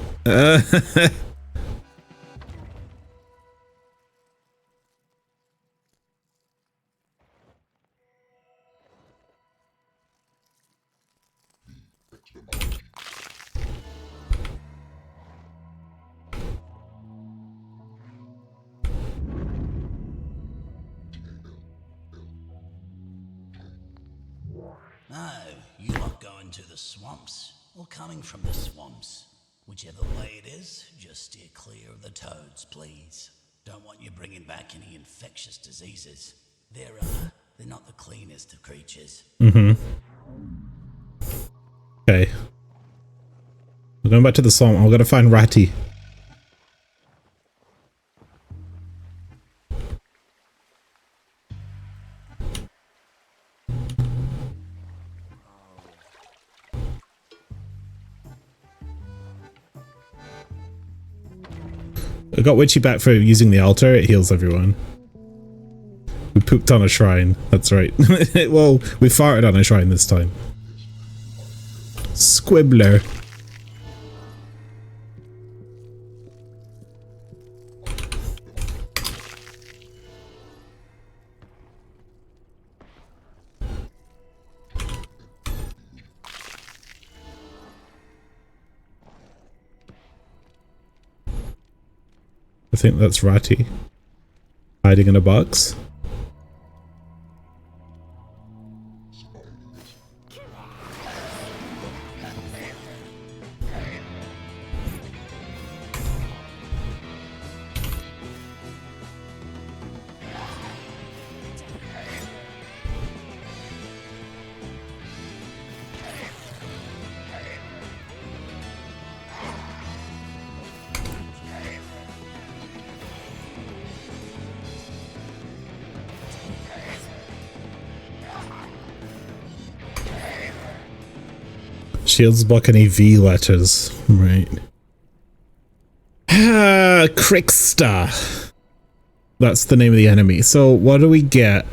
No, you lot going to the swamps, or coming from the swamps. Whichever way it is, just steer clear of the toads, please. Don't want you bringing back any infectious diseases. They're not the cleanest of creatures. Okay. We're going back to the swamp. I'm gonna find Ratty. I got Witchy back for using the altar. It heals everyone. We pooped on a shrine. That's right. Well, we farted on a shrine this time. Squibbler. I think that's Ratty. Hiding in a box. Shields block any V letters. Right. Crickster. That's the name of the enemy. So what do we get?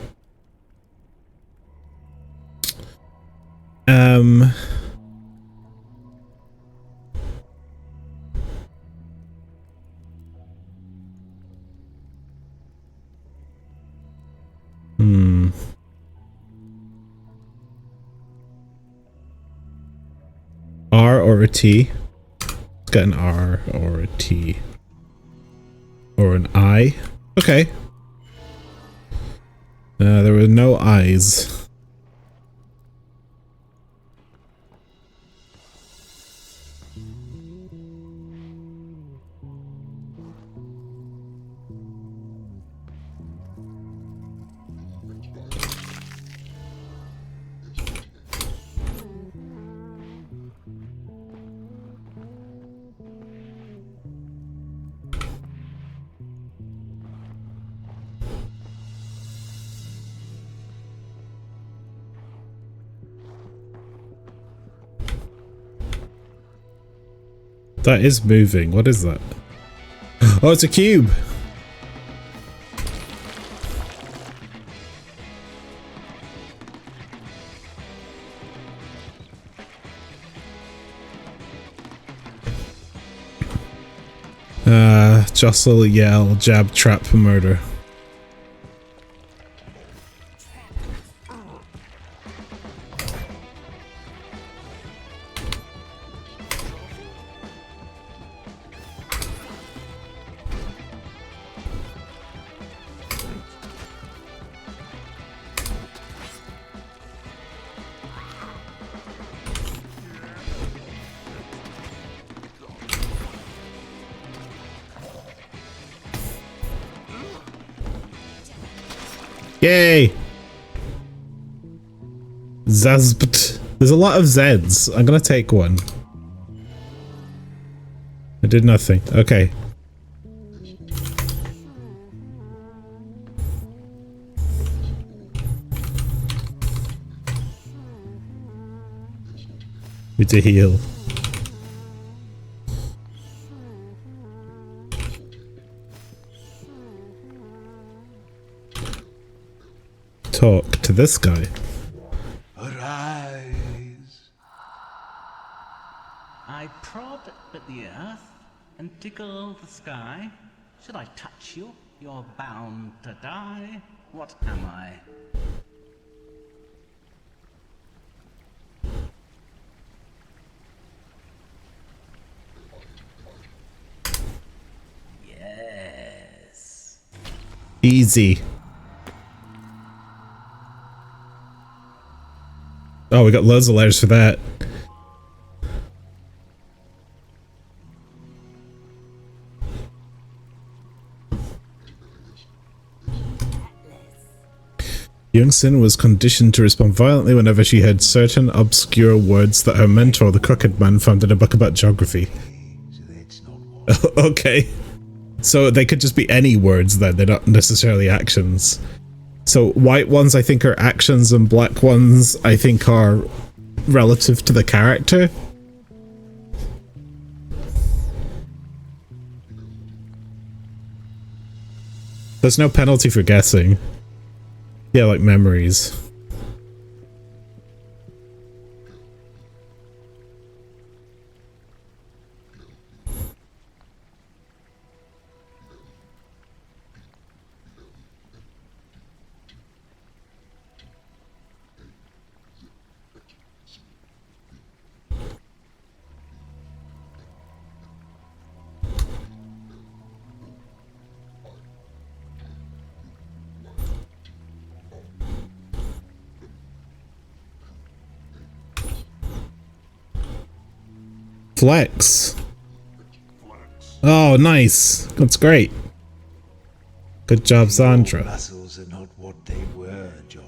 R or a T? Let's get an R or a T. Or an I. Okay. There were no I's. That is moving. What is that? Oh, it's a cube. jostle, yell, jab, trap, murder. Yay! Zazbt. There's a lot of Zs. I'm gonna take one. I did nothing. Okay. We to heal. Talk to this guy. Arise. I prod at the earth and tickle the sky. Should I touch you? You're bound to die. What am I? Yes. Easy. Oh, we got loads of letters for that. Youngson was conditioned to respond violently whenever she heard certain obscure words that her mentor, the Crooked Man, found in a book about geography. So that's not what. Okay. So they could just be any words then, they're not necessarily actions. So white ones I think are actions and black ones I think are relative to the character. There's no penalty for guessing. Yeah, like memories. Flex. Oh, nice. That's great. Good job, Sandra. Muscles are not what they were, Joro.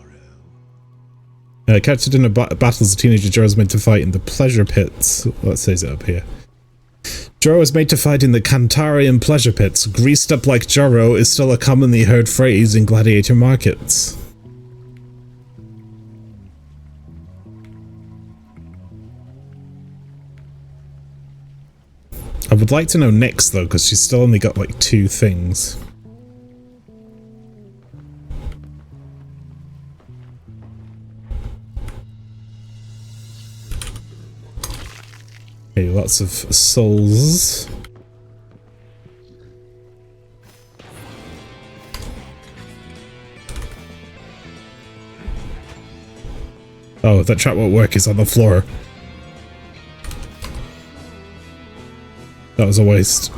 Captured in a battle as a teenager, Joro was made to fight in the pleasure pits. Let's say it up here. Joro was made to fight in the Cantarian pleasure pits. Greased up like Joro is still a commonly heard phrase in gladiator markets. I would like to know Nyx though, because she's still only got like 2 things. Okay, lots of souls. Oh, that trap won't work, it's on the floor. That was a waste.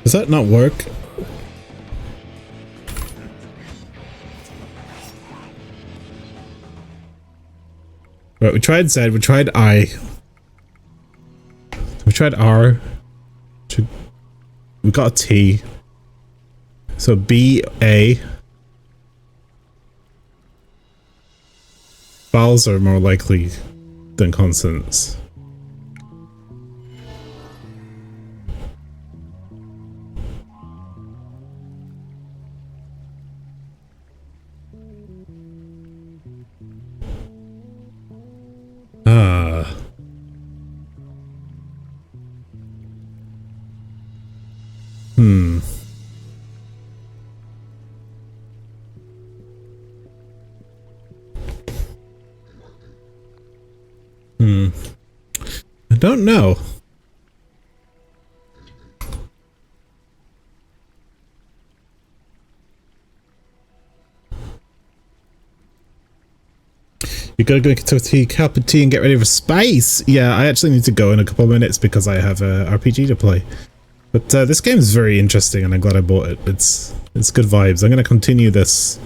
Does that not work? Right, we tried Z, we tried I. We tried R. We got a T. So B, A. Vowels are more likely than consonants. Ah. Hmm. I don't know. You gotta go to a cup of tea and get ready for space. Yeah, I actually need to go in a couple of minutes because I have a RPG to play. But this game is very interesting, and I'm glad I bought it. It's good vibes. I'm gonna continue this.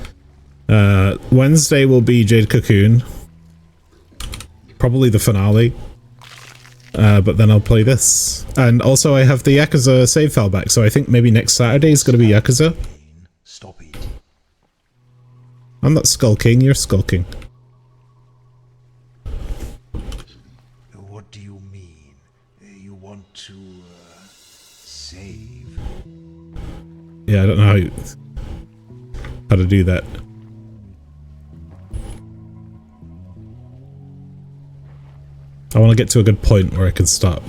Wednesday will be Jade Cocoon, probably the finale. But then I'll play this, and also I have the Yakuza save file back. So I think maybe next Saturday is gonna be Yakuza. Stop it. I'm not skulking. You're skulking. What do you mean? You want to save? Yeah, I don't know how to do that. I want to get to a good point where I can stop.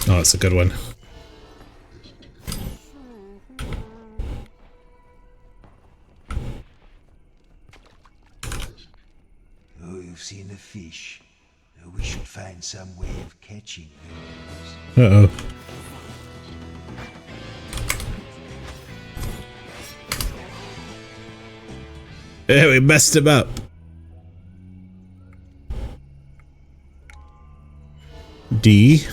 Oh, it's a good one. Oh, you've seen a fish. We should find some way of catching those. Uh-oh. Yeah, we messed him up. D.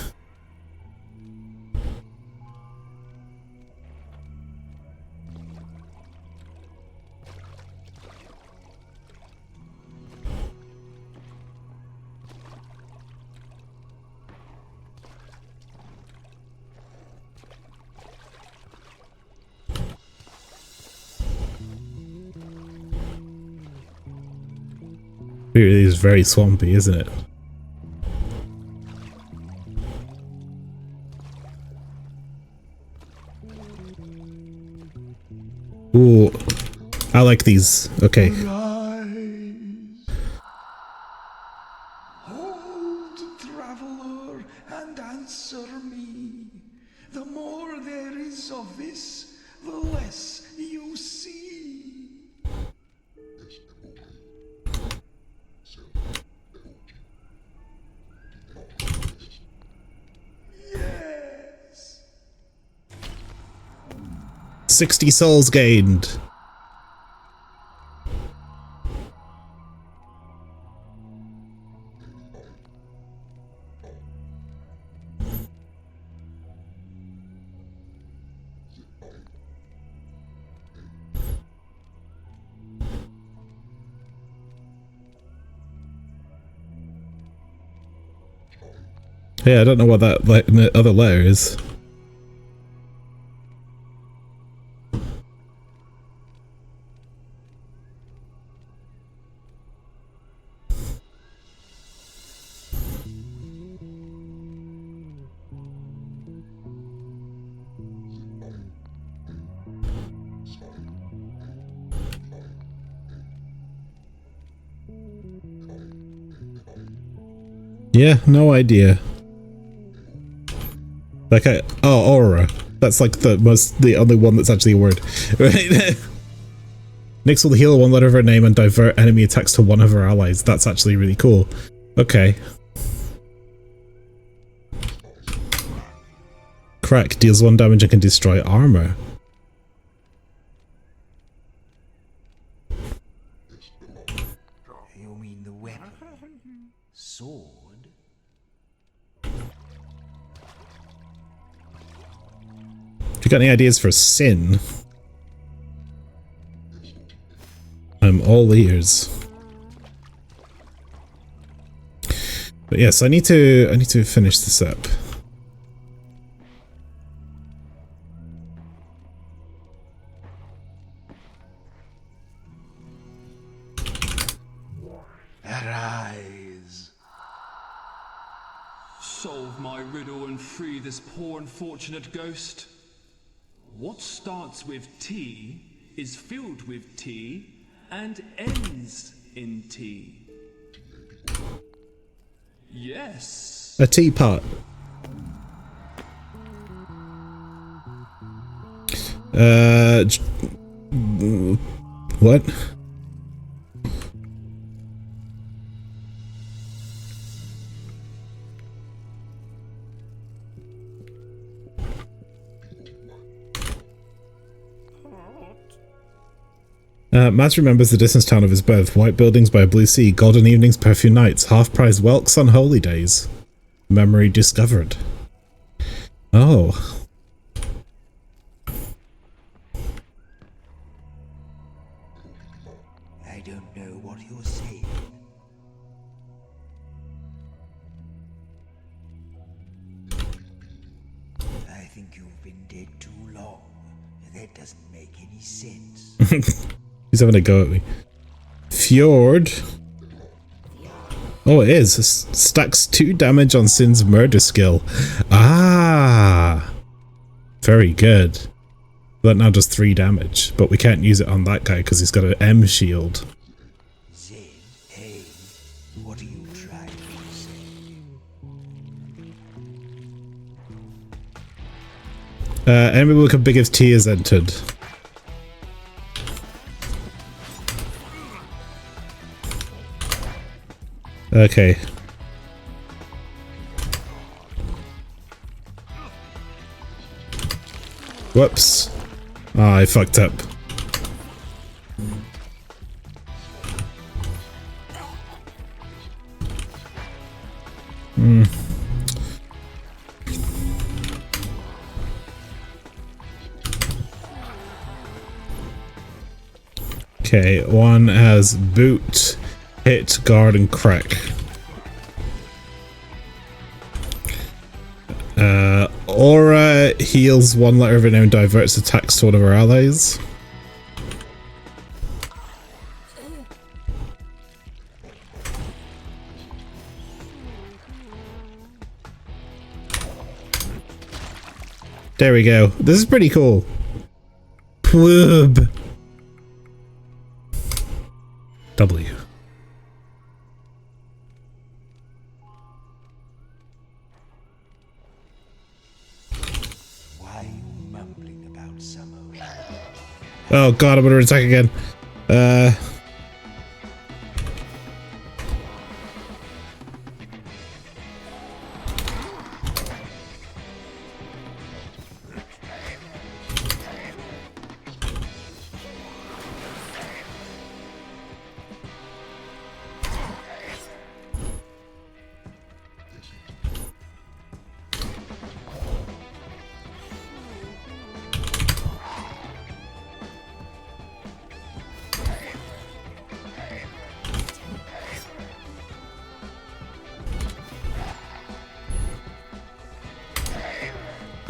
It really is very swampy, isn't it? Ooh, I like these. Okay. Hold, traveler, and answer me. The more there is of this, the less you see. Yes. 60 souls gained. Yeah, I don't know what that other layer is. Yeah, no idea. Like aura. That's like the only one that's actually a word. Right? Nyx will heal one letter of her name and divert enemy attacks to one of her allies. That's actually really cool. Okay. Crack deals 1 damage and can destroy armor. You mean the weapon? Sword? If you got any ideas for sin, I'm all ears. But yes, I need to finish this up. Arise. Solve my riddle and free this poor unfortunate ghost. What starts with T is filled with T and ends in T. Yes. A teapot. What? Matt remembers the distant town of his birth. White buildings by a blue sea, golden evenings, perfume nights, half-price whelks on holy days. Memory discovered. Oh. I don't know what you're saying. I think you've been dead too long. That doesn't make any sense. He's having a go at me. Fjord. Oh, it is. Stacks 2 damage on Sin's murder skill. Ah. Very good. That now does 3 damage, but we can't use it on that guy because he's got an M shield. Zen, hey, what are you trying to say? Enemy will become big if T is entered. Okay. Whoops. Ah, I fucked up. Okay, one has boot, hit, guard, and crack. Aura heals 1 letter of a name and diverts attacks to one of our allies. There we go. This is pretty cool. Pwoob. W. Why are you mumbling about some old... Oh god, I'm gonna attack again.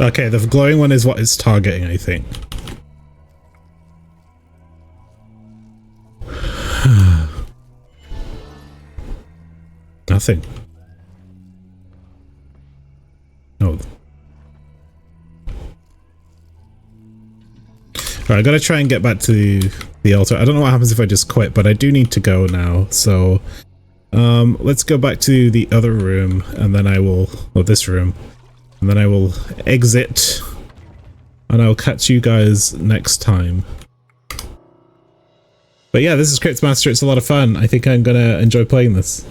Okay, the glowing one is what it's targeting, I think. Nothing. Oh. Alright, I gotta try and get back to the altar. I don't know what happens if I just quit, but I do need to go now, so... let's go back to the other room, and then I will... or this room. And then I will exit, and I'll catch you guys next time. But yeah, this is Cryptmaster. It's a lot of fun. I think I'm gonna enjoy playing this.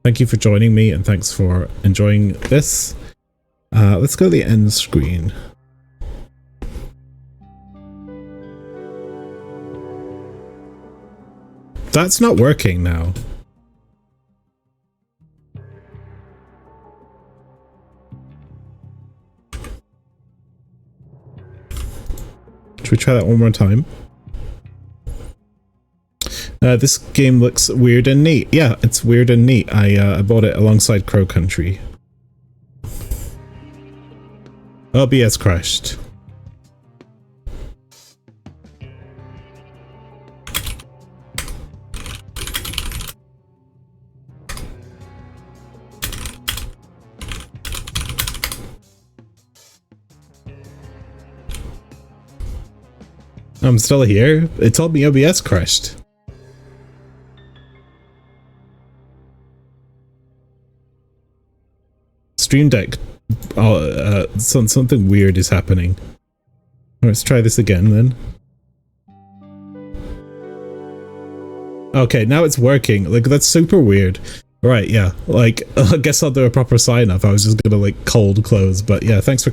Thank you for joining me, and thanks for enjoying this. Let's go to the end screen. That's not working now. Should we try that one more time? This game looks weird and neat. Yeah, it's weird and neat. I bought it alongside Crow Country. OBS crashed. I'm still here. It told me OBS crashed. Stream Deck, something weird is happening. Let's try this again then. Okay, now it's working. Like, that's super weird. Right, yeah. Like, I guess I'll do a proper sign off. I was just gonna like cold close, but yeah, thanks for